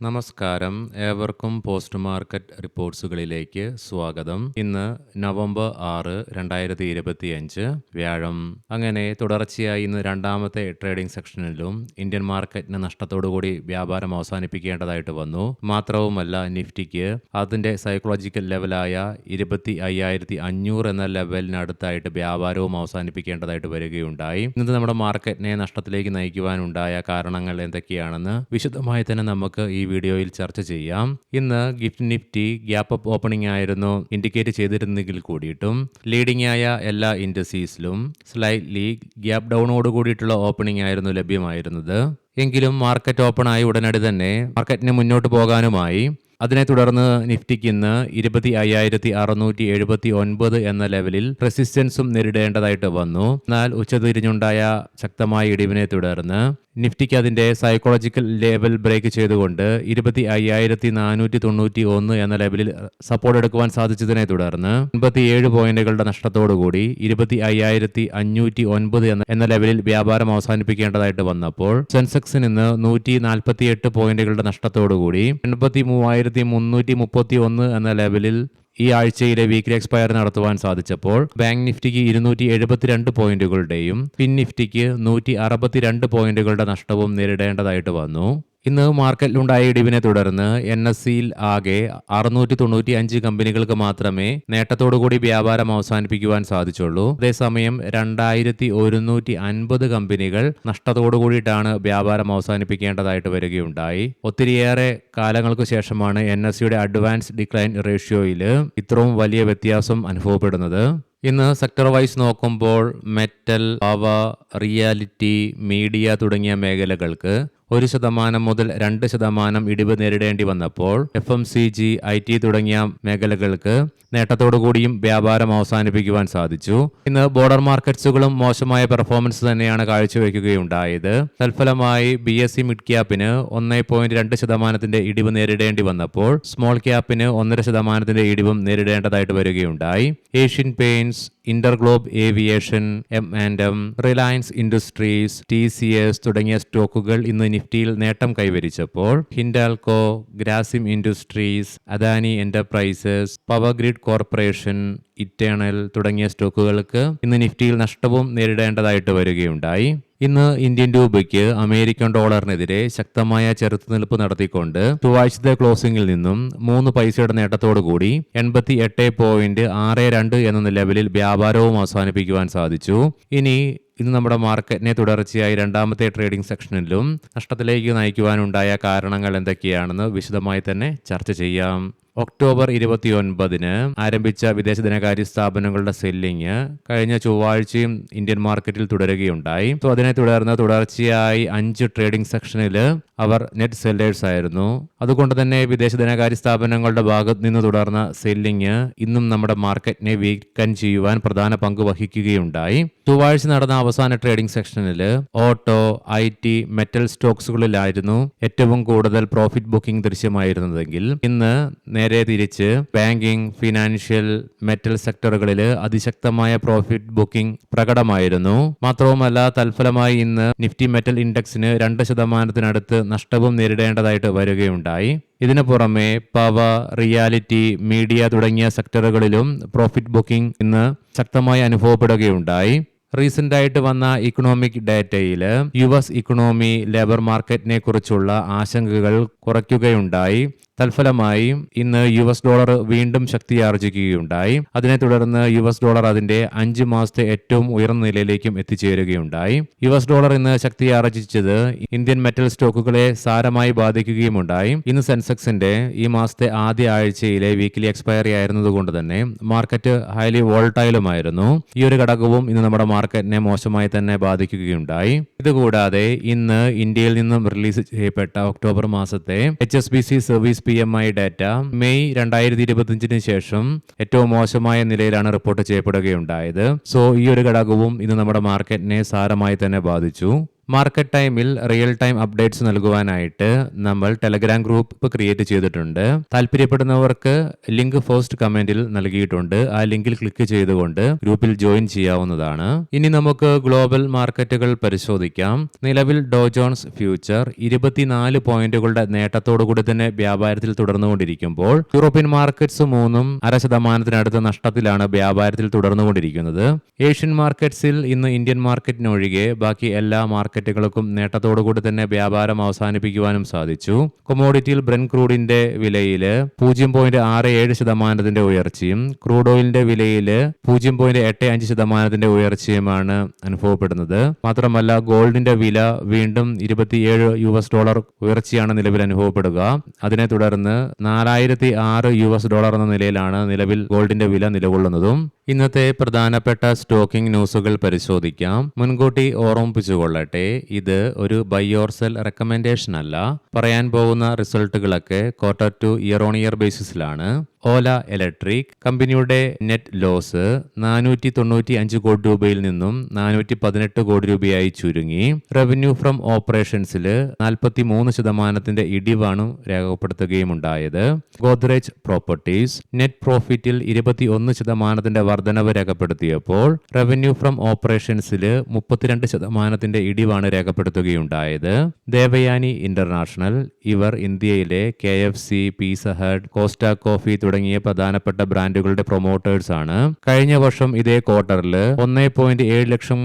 നമസ്കാരം. ഏവർക്കും post market റിപ്പോർട്ട്സുകളിലേക്ക് സ്വാഗതം. ഇന്ന് നവംബർ 6, 2025 വ്യാഴം. അങ്ങനെ തുടർച്ചയായി ഇന്ന് രണ്ടാമത്തെ ട്രേഡിംഗ് സെക്ഷനിലും ഇന്ത്യൻ മാർക്കറ്റിന് നഷ്ടത്തോടുകൂടി വ്യാപാരം അവസാനിപ്പിക്കേണ്ടതായിട്ട് വന്നു. മാത്രവുമല്ല, നിഫ്റ്റിക്ക് അതിൻ്റെ സൈക്കോളജിക്കൽ ലെവലായ 25,500 എന്ന ലെവലിനടുത്തായിട്ട് വ്യാപാരവും അവസാനിപ്പിക്കേണ്ടതായിട്ട് വരികയുണ്ടായി. ഇന്നത്തെ നമ്മുടെ മാർക്കറ്റിനെ നഷ്ടത്തിലേക്ക് നയിക്കുവാനുണ്ടായ കാരണങ്ങൾ എന്തൊക്കെയാണെന്ന് വിശദമായി തന്നെ നമുക്ക് ഈ വീഡിയോയിൽ ചർച്ച ചെയ്യാം. ഇന്ന് നിഫ്റ്റി ഗ്യാപ്പ് അപ്പ് ഓപ്പണിംഗ് ആയിരുന്നു ഇൻഡിക്കേറ്റ് ചെയ്തിരുന്നെങ്കിൽ കൂടിയിട്ടും ലീഡിംഗ് ആയ എല്ലാ ഇൻഡസീസിലും സ്ലൈറ്റ്ലി ഗ്യാപ്പ് ഡൗണോട് കൂടിയിട്ടുള്ള ഓപ്പണിംഗ് ആയിരുന്നു ലഭ്യമായിരുന്നത്. എങ്കിലും മാർക്കറ്റ് ഓപ്പൺ ആയി ഉടനടി തന്നെ മാർക്കറ്റിന് മുന്നോട്ട് പോകാനുമായി. അതിനെ തുടർന്ന് നിഫ്റ്റിക്ക് ഇന്ന് 25,679 എന്ന ലെവലിൽ റെസിസ്റ്റൻസും നേരിടേണ്ടതായിട്ട് വന്നു. എന്നാൽ ഉച്ചതിരിഞ്ഞുണ്ടായ ശക്തമായ ഇടിവിനെ തുടർന്ന് നിഫ്റ്റിക്ക് അതിൻ്റെ സൈക്കോളജിക്കൽ ലെവൽ ബ്രേക്ക് ചെയ്തുകൊണ്ട് 25,491 എന്ന ലെവലിൽ സപ്പോർട്ട് എടുക്കുവാൻ സാധിച്ചതിനെ തുടർന്ന് 87 പോയിന്റുകളുടെ നഷ്ടത്തോടുകൂടി 25,509 എന്ന ലെവലിൽ വ്യാപാരം അവസാനിപ്പിക്കേണ്ടതായിട്ട് വന്നപ്പോൾ സെൻസെക്സിന് ഇന്ന് 148 പോയിന്റുകളുടെ നഷ്ടത്തോടുകൂടി 83,331 എന്ന ലെവലിൽ ഈ ആഴ്ചയിലെ വീക്ക്ലി എക്സ്പയർ നടത്തുവാൻ സാധിച്ചപ്പോൾ ബാങ്ക് നിഫ്റ്റിക്ക് 272 പോയിന്റുകളുടെയും ഫിൻ നിഫ്റ്റിക്ക് 162 പോയിന്റുകളുടെ നഷ്ടവും നേരിടേണ്ടതായിട്ട് വന്നു. ഇന്ന് മാർക്കറ്റിലുണ്ടായ ഇടിവിനെ തുടർന്ന് NSEയിൽ ആകെ 695 കമ്പനികൾക്ക് മാത്രമേ നേട്ടത്തോടുകൂടി വ്യാപാരം അവസാനിപ്പിക്കുവാൻ സാധിച്ചുള്ളൂ. അതേസമയം 2,150 കമ്പനികൾ നഷ്ടത്തോടുകൂടിയിട്ടാണ് വ്യാപാരം അവസാനിപ്പിക്കേണ്ടതായിട്ട് വരികയുണ്ടായി. ഒത്തിരിയേറെ കാലങ്ങൾക്ക് ശേഷമാണ് NSEയുടെ അഡ്വാൻസ് ഡിക്ലൈൻ റേഷ്യോയിൽ ഇത്രയും വലിയ വ്യത്യാസം അനുഭവപ്പെടുന്നത്. ഇന്ന് സെക്ടർ വൈസ് നോക്കുമ്പോൾ മെറ്റൽ, പവർ, റിയാലിറ്റി, മീഡിയ തുടങ്ങിയ മേഖലകൾക്ക് 1% മുതൽ 2% ഇടിവ് നേരിടേണ്ടി വന്നപ്പോൾ FMCG, IT തുടങ്ങിയ മേഖലകൾക്ക് നേട്ടത്തോടുകൂടിയും വ്യാപാരം അവസാനിപ്പിക്കുവാൻ സാധിച്ചു. ഇന്ന് ബോർഡർ മാർക്കറ്റ്സുകളും മോശമായ പെർഫോമൻസ് തന്നെയാണ് കാഴ്ചവെക്കുകയുണ്ടായത്. തൽഫലമായി BSE മിഡ് ക്യാപ്പിന് 1.2% ഇടിവ് നേരിടേണ്ടി വന്നപ്പോൾ സ്മോൾ ക്യാപ്പിന് 1.5% ഇടിവും നേരിടേണ്ടതായിട്ട് വരികയുണ്ടായി. Asian Paints, InterGlobe Aviation, M&M, Reliance Industries, TCS തുടങ്ങിയ സ്റ്റോക്കുകൾ ഇന്ന് നിഫ്റ്റിയിൽ നേട്ടം കൈവരിച്ചപ്പോൾ Hindalco, Grasim Industries, Adani Enterprises, Power Grid Corporation, Eternal തുടങ്ങിയ സ്റ്റോക്കുകൾക്ക് ഇന്ന് നിഫ്റ്റിയിൽ നഷ്ടവും നേരിടേണ്ടതായിട്ട് വരികയുണ്ടായി. ഇന്ന് ഇന്ത്യൻ രൂപയ്ക്ക് അമേരിക്കൻ ഡോളറിനെതിരെ ശക്തമായ ചെറുത്തുനിൽപ്പ് നടത്തിക്കൊണ്ട് ചൊവ്വാഴ്ചത്തെ ക്ലോസിംഗിൽ നിന്നും 3 പൈസയുടെ നേട്ടത്തോടുകൂടി 88.62 എന്ന ലെവലിൽ വ്യാപാരവും അവസാനിപ്പിക്കുവാൻ സാധിച്ചു. ഇന്ന് നമ്മുടെ മാർക്കറ്റിനെ തുടർച്ചയായി രണ്ടാമത്തെ ട്രേഡിംഗ് സെക്ഷനിലും നഷ്ടത്തിലേക്ക് നയിക്കുവാനുണ്ടായ കാരണങ്ങൾ എന്തൊക്കെയാണെന്ന് വിശദമായി തന്നെ ചർച്ച ചെയ്യാം. ഒക്ടോബർ 29 ആരംഭിച്ച വിദേശ ധനകാര്യ സ്ഥാപനങ്ങളുടെ സെല്ലിംഗ് കഴിഞ്ഞ ചൊവ്വാഴ്ചയും ഇന്ത്യൻ മാർക്കറ്റിൽ തുടരുകയുണ്ടായി. അതിനെ തുടർന്ന് തുടർച്ചയായി 5 ട്രേഡിംഗ് സെക്ഷനിൽ അവർ നെറ്റ് സെല്ലേഴ്സ് ആയിരുന്നു. അതുകൊണ്ട് തന്നെ വിദേശ ധനകാര്യ സ്ഥാപനങ്ങളുടെ ഭാഗത്ത് നിന്ന് തുടർന്ന സെല്ലിംഗ് ഇന്നും നമ്മുടെ മാർക്കറ്റിനെ വീക്കൻ ചെയ്യുവാൻ പ്രധാന പങ്ക് വഹിക്കുകയുണ്ടായി. ചൊവ്വാഴ്ച നടന്ന അവസാന ട്രേഡിംഗ് സെക്ഷനിൽ ഓട്ടോ, IT, മെറ്റൽ സ്റ്റോക്സുകളിലായിരുന്നു ഏറ്റവും കൂടുതൽ പ്രോഫിറ്റ് ബുക്കിംഗ് ദൃശ്യമായിരുന്നതെങ്കിൽ ഇന്ന് നേരെ തിരിച്ച് ബാങ്കിംഗ്, ഫിനാൻഷ്യൽ, മെറ്റൽ സെക്ടറുകളിൽ അതിശക്തമായ പ്രോഫിറ്റ് ബുക്കിംഗ് പ്രകടമായിരുന്നു. മാത്രവുമല്ല, തൽഫലമായി ഇന്ന് നിഫ്റ്റി മെറ്റൽ ഇൻഡെക്സിന് 2% നഷ്ടവും നേരിടേണ്ടതായിട്ട് വരികയുണ്ടായി. ഇതിനു പുറമെ പവർ, റിയാലിറ്റി, മീഡിയ തുടങ്ങിയ സെക്ടറുകളിലും പ്രോഫിറ്റ് ബുക്കിംഗ് ഇന്ന് ശക്തമായി അനുഭവപ്പെടുകയുണ്ടായി. റീസെന്റ് ആയിട്ട് വന്ന ഇക്കണോമിക് ഡാറ്റയിൽ US ഇക്കണോമി, ലേബർ മാർക്കറ്റിനെ കുറിച്ചുള്ള ആശങ്കകൾ കുറയ്ക്കുകയുണ്ടായി. തൽഫലമായി ഇന്ന് US ഡോളർ വീണ്ടും ശക്തിയാർജിക്കുകയുണ്ടായി. അതിനെ തുടർന്ന് US ഡോളർ അതിന്റെ 5 മാസത്തെ ഏറ്റവും ഉയർന്ന നിലയിലേക്കും എത്തിച്ചേരുകയുണ്ടായി. US ഡോളർ ഇന്ന് ശക്തിയാർജിച്ചത് ഇന്ത്യൻ മെറ്റൽ സ്റ്റോക്കുകളെ സാരമായി ബാധിക്കുകയുമുണ്ടായി. ഇന്ന് സെൻസെക്സിന്റെ ഈ മാസത്തെ ആദ്യ ആഴ്ചയിലെ വീക്ക്ലി എക്സ്പയറി ആയിരുന്നതുകൊണ്ട് തന്നെ മാർക്കറ്റ് ഹൈലി വോൾട്ടൈലുമായിരുന്നു. ഈ ഒരു ഘടകവും ഇന്ന് നമ്മുടെ മാർക്കറ്റിനെ മോശമായി തന്നെ ബാധിക്കുകയുണ്ടായി. ഇതുകൂടാതെ ഇന്ന് ഇന്ത്യയിൽ നിന്നും റിലീസ് ചെയ്യപ്പെട്ട ഒക്ടോബർ മാസത്തെ HSBC service PMI data May 2025 ശേഷം ഏറ്റവും മോശമായ നിലയിലാണ് റിപ്പോർട്ട് ചെയ്യപ്പെടുകയുണ്ടായത്. ഈ ഒരു ഘടകവും ഇന്ന് നമ്മുടെ മാർക്കറ്റിനെ സാരമായി തന്നെ ബാധിച്ചു. മാർക്കറ്റ് ടൈമിൽ റിയൽ ടൈം അപ്ഡേറ്റ്സ് നൽകുവാനായിട്ട് നമ്മൾ ടെലഗ്രാം ഗ്രൂപ്പ് ക്രിയേറ്റ് ചെയ്തിട്ടുണ്ട്. താല്പര്യപ്പെടുന്നവർക്ക് ലിങ്ക് ഫസ്റ്റ് കമന്റിൽ നൽകിയിട്ടുണ്ട്. ആ ലിങ്കിൽ ക്ലിക്ക് ചെയ്തുകൊണ്ട് ഗ്രൂപ്പിൽ ജോയിൻ ചെയ്യാവുന്നതാണ്. ഇനി നമുക്ക് ഗ്ലോബൽ മാർക്കറ്റുകൾ പരിശോധിക്കാം. നിലവിൽ ഡോ ജോൺസ് ഫ്യൂച്ചർ 24 പോയിന്റുകളുടെ നേട്ടത്തോടുകൂടി തന്നെ വ്യാപാരത്തിൽ തുടർന്നുകൊണ്ടിരിക്കുമ്പോൾ യൂറോപ്യൻ മാർക്കറ്റ്സ് 3.5% നഷ്ടത്തിലാണ് വ്യാപാരത്തിൽ തുടർന്നുകൊണ്ടിരിക്കുന്നത്. ഏഷ്യൻ മാർക്കറ്റ്സിൽ ഇന്ന് ഇന്ത്യൻ മാർക്കറ്റിനൊഴികെ ബാക്കി എല്ലാ മാർക്കറ്റുകൾക്കും നേട്ടത്തോടുകൂടി തന്നെ വ്യാപാരം അവസാനിപ്പിക്കുവാനും സാധിച്ചു. കൊമോഡിറ്റിയിൽ ബ്രെന്റ് ക്രൂഡിന്റെ വിലയിൽ 0.67% ഉയർച്ചയും ക്രൂഡ് ഓയിലിന്റെ വിലയിൽ 0.85% ഉയർച്ചയുമാണ് അനുഭവപ്പെടുന്നത്. മാത്രമല്ല ഗോൾഡിന്റെ വില വീണ്ടും $27 ഉയർച്ചയാണ് നിലവിൽ അനുഭവപ്പെടുക. അതിനെ തുടർന്ന് $4006 എന്ന നിലയിലാണ് നിലവിൽ ഗോൾഡിന്റെ വില നിലകൊള്ളുന്നതും. ഇന്നത്തെ പ്രധാനപ്പെട്ട സ്റ്റോക്കിംഗ് ന്യൂസുകൾ പരിശോധിക്കാം. മുൻകൂട്ടി ഓർമ്മിപ്പിച്ചുകൊള്ളട്ടെ, ഇത് ഒരു ബൈ ഓർ സെൽ റെക്കമെൻഡേഷൻ അല്ല. പറയാൻ പോകുന്ന റിസൾട്ടുകളൊക്കെ quarter to year on year ബേസിസിലാണ്. ഓല ഇലക്ട്രിക് കമ്പനിയുടെ നെറ്റ് ലോസ് 495 കോടി രൂപയിൽ നിന്നും 418 കോടി രൂപയായി ചുരുങ്ങി. റവന്യൂ ഫ്രം ഓപ്പറേഷൻസിൽ 43% ഇടിവാണ് രേഖപ്പെടുത്തുകയും ഉണ്ടായത്. ഗോദ്രേജ് പ്രോപ്പർട്ടീസ് നെറ്റ് പ്രോഫിറ്റിൽ 21% വർധനവ് രേഖപ്പെടുത്തിയപ്പോൾ റവന്യൂ ഫ്രം ഓപ്പറേഷൻസിൽ 32% ഇടിവാണ് രേഖപ്പെടുത്തുകയുണ്ടായത്. ദേവയാനി ഇന്റർനാഷണൽ ഇവർ ഇന്ത്യയിലെ KFC, പീസ ഹട്ട്, കോസ്റ്റ കോഫി തുടങ്ങിയ പ്രധാനപ്പെട്ട ബ്രാൻഡുകളുടെ പ്രൊമോട്ടേഴ്സ് ആണ്. കഴിഞ്ഞ വർഷം ഇതേ ക്വാർട്ടറിൽ 1.7 ലക്ഷം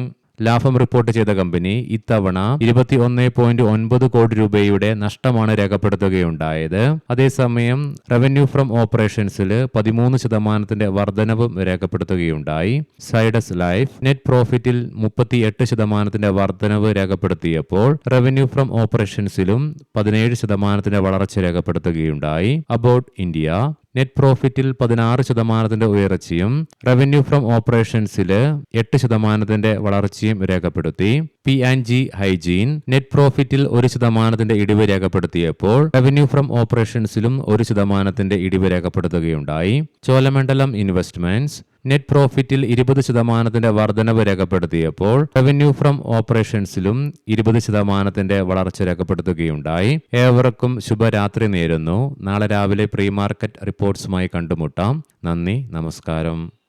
ലാഭം റിപ്പോർട്ട് ചെയ്ത കമ്പനി ഇത്തവണ 21.9 കോടി രൂപയുടെ നഷ്ടമാണ് രേഖപ്പെടുത്തുകയുണ്ടായത്. അതേസമയം റവന്യൂ ഫ്രം ഓപ്പറേഷൻസിൽ 13% വർധനവും രേഖപ്പെടുത്തുകയുണ്ടായി. സൈഡസ് ലൈഫ് നെറ്റ് പ്രോഫിറ്റിൽ 38% വർധനവ് രേഖപ്പെടുത്തിയപ്പോൾ റവന്യൂ ഫ്രം ഓപ്പറേഷൻസിലും 17% വളർച്ച രേഖപ്പെടുത്തുകയുണ്ടായി. അബൌട്ട് ഇന്ത്യ നെറ്റ് പ്രോഫിറ്റിൽ 16% ഉയർച്ചയും റവന്യൂ ഫ്രം ഓപ്പറേഷൻസിൽ 8% വളർച്ചയും രേഖപ്പെടുത്തി. P&G ഹൈജീൻ നെറ്റ് പ്രോഫിറ്റിൽ 1% ഇടിവ് രേഖപ്പെടുത്തിയപ്പോൾ റവന്യൂ ഫ്രം ഓപ്പറേഷൻസിലും 1% ഇടിവ് രേഖപ്പെടുത്തുകയുണ്ടായി. ചോളമണ്ഡലം ഇൻവെസ്റ്റ്മെന്റ്സ് നെറ്റ് പ്രോഫിറ്റിൽ 20% വർധനവ് രേഖപ്പെടുത്തിയപ്പോൾ റവന്യൂ ഫ്രം ഓപ്പറേഷൻസിലും 20% വളർച്ച രേഖപ്പെടുത്തുകയുണ്ടായി. ഏവർക്കും ശുഭരാത്രി നേരുന്നു. നാളെ രാവിലെ പ്രീ മാർക്കറ്റ് റിപ്പോർട്ട്സുമായി കണ്ടുമുട്ടാം. നന്ദി, നമസ്കാരം.